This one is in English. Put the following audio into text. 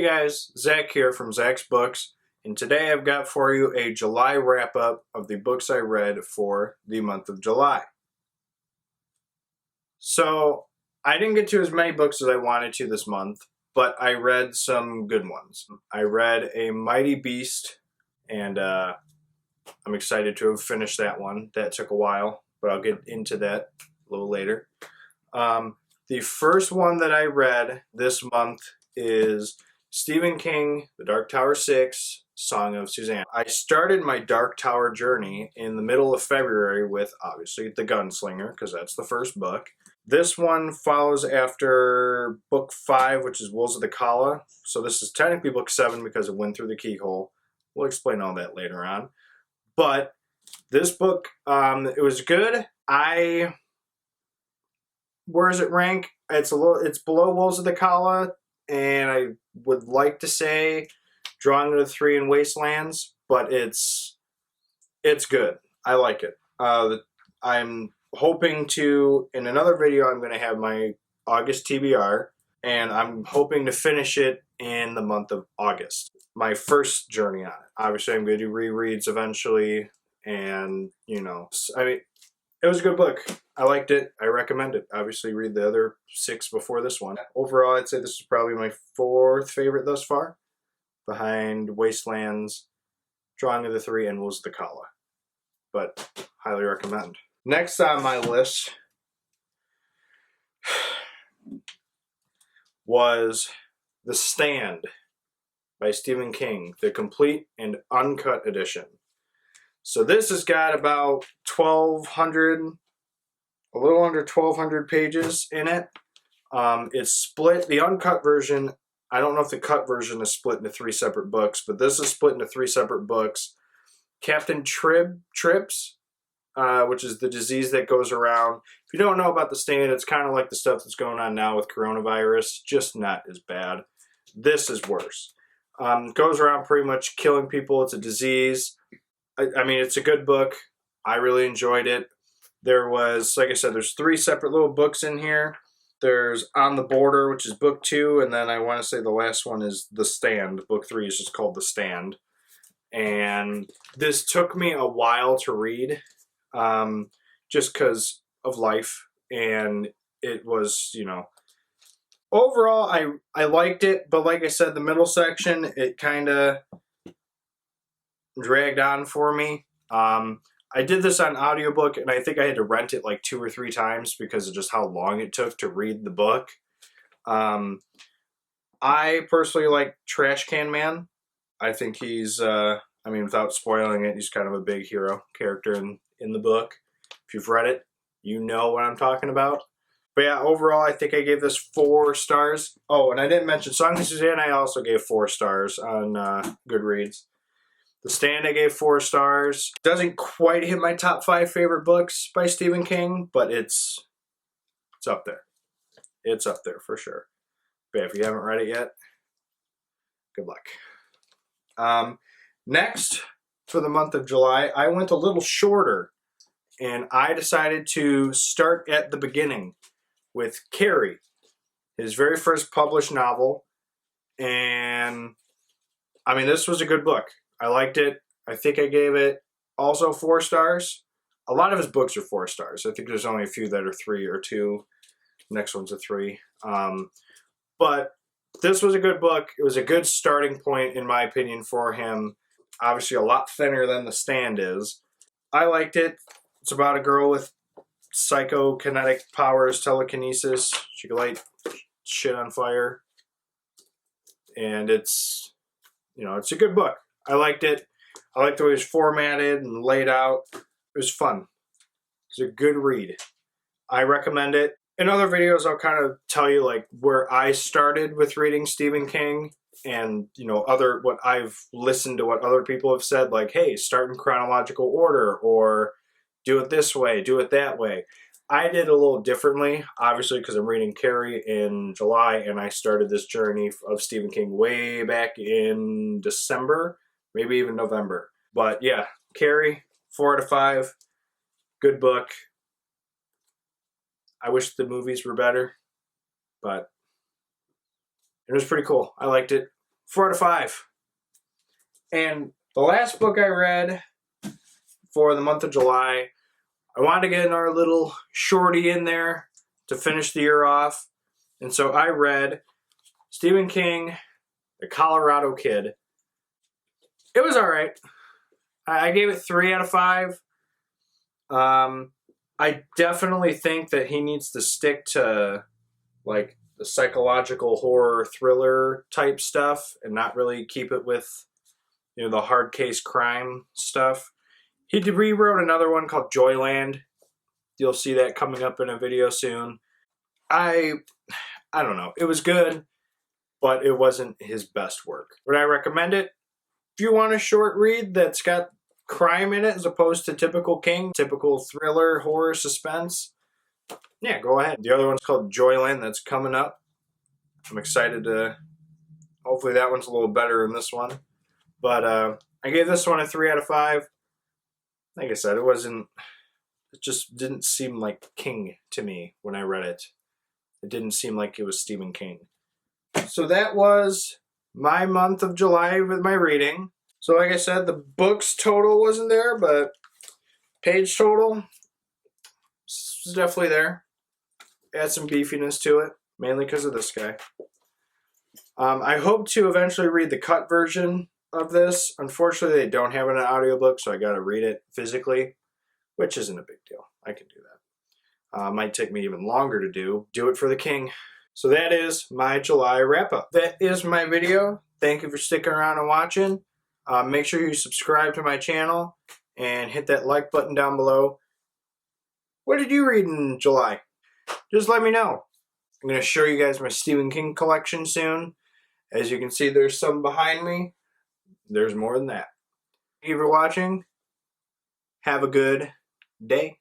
Hey guys, Zach here from Zach's Books, and today I've got for you a July wrap-up of the books I read for the month of July. So, I didn't get to as many books as I wanted to this month, but I read some good ones. I read A Mighty Beast, and I'm excited to have finished that one. That took a while, but I'll get into that a little later. The first one that I read this month is Stephen King, The Dark Tower 6, Song of Suzanne. I started my Dark Tower journey in the middle of February with, obviously, The Gunslinger, because that's the first book. This one follows after book 5, which is Wolves of the Kala. So this is technically book 7 because it went through the keyhole. We'll explain all that later on. But this book, it was good. Where does it rank? It's below Wolves of the Kala, and I would like to say Drawing to the Three and Wastelands, but it's good. I like it. I'm hoping to, in another video, I'm going to have my August TBR, and I'm hoping to finish it in the month of August. My first journey on it. Obviously, I'm going to do rereads eventually, and, you know, I mean, it was a good book. I liked it. I recommend it. Obviously, read the other 6 before this one. Overall, I'd say this is probably my 4th favorite thus far, behind Wastelands, Drawing to the Three, and Wolves of the Kala. But highly recommend. Next on my list was The Stand by Stephen King, the complete and uncut edition. So this has got about 1,200, a little under 1,200 pages in it. It's split, the uncut version, I don't know if the cut version is split into 3 separate books, but this is split into 3 separate books. Captain Trips, which is the disease that goes around. If you don't know about The Stand, it's kind of like the stuff that's going on now with coronavirus, just not as bad. This is worse. Goes around pretty much killing people. It's a disease. I mean, it's a good book. I really enjoyed it. There was, like I said, there's 3 separate little books in here. There's On the Border, which is book 2, and then I want to say the last one is The Stand. Book 3 is just called The Stand. And this took me a while to read, just because of life, and it was, you know, overall, I liked it, but like I said, the middle section, it kind of dragged on for me. I did this on audiobook, and I think I had to rent it like 2 or 3 times because of just how long it took to read the book. I personally like Trash Can Man. I think he's, I mean, without spoiling it, he's kind of a big hero character in the book. If you've read it, you know what I'm talking about. But yeah, overall, I think I gave this 4 stars. Oh, and I didn't mention Song of Suzanne, I also gave 4 stars on Goodreads. The Stand I gave 4 stars. Doesn't quite hit my top 5 favorite books by Stephen King, but it's up there. It's up there for sure. But if you haven't read it yet, good luck. Next, for the month of July, I went a little shorter, and I decided to start at the beginning with Carrie, his very first published novel. And, I mean, this was a good book. I liked it. I think I gave it also 4 stars. A lot of his books are 4 stars. I think there's only a few that are 3 or 2. Next one's a 3. But this was a good book. It was a good starting point, in my opinion, for him. Obviously a lot thinner than The Stand is. I liked it. It's about a girl with psychokinetic powers, telekinesis. She can light shit on fire. And it's, you know, it's a good book. I liked it. I liked the way it was formatted and laid out. It was fun. It's a good read. I recommend it. In other videos, I'll kind of tell you like where I started with reading Stephen King and, you know, what I've listened to what other people have said, like, hey, start in chronological order or do it this way, do it that way. I did a little differently, obviously, because I'm reading Carrie in July, and I started this journey of Stephen King way back in December. Maybe even November. But yeah, Carrie, 4 out of 5. Good book. I wish the movies were better, but it was pretty cool. I liked it. 4 out of 5. And the last book I read for the month of July, I wanted to get another little shorty in there to finish the year off. And so I read Stephen King, The Colorado Kid. It was alright. I gave it 3 out of 5. I definitely think that he needs to stick to like the psychological horror thriller type stuff and not really keep it with, you know, the hard case crime stuff. He rewrote another one called Joyland. You'll see that coming up in a video soon. I don't know. It was good, but it wasn't his best work. Would I recommend it? If you want a short read that's got crime in it as opposed to typical King, typical thriller, horror, suspense, yeah, go ahead. The other one's called Joyland that's coming up. I'm excited to, hopefully that one's a little better than this one. But I gave this one a 3 out of 5. Like I said, it just didn't seem like King to me when I read it. It didn't seem like it was Stephen King. So that was my month of July with my reading. So like I said, the books total wasn't there, but page total is definitely there. Add some beefiness to it, mainly because of this guy. I hope to eventually read the cut version of this. Unfortunately, they don't have it in an audiobook, so I got to read it physically, which isn't a big deal. I can do that. Might take me even longer to do. Do it for the King. So that is my July wrap-up. That is my video. Thank you for sticking around and watching. Make sure you subscribe to my channel and hit that like button down below. What did you read in July? Just let me know. I'm going to show you guys my Stephen King collection soon. As you can see, there's some behind me. There's more than that. Thank you for watching. Have a good day.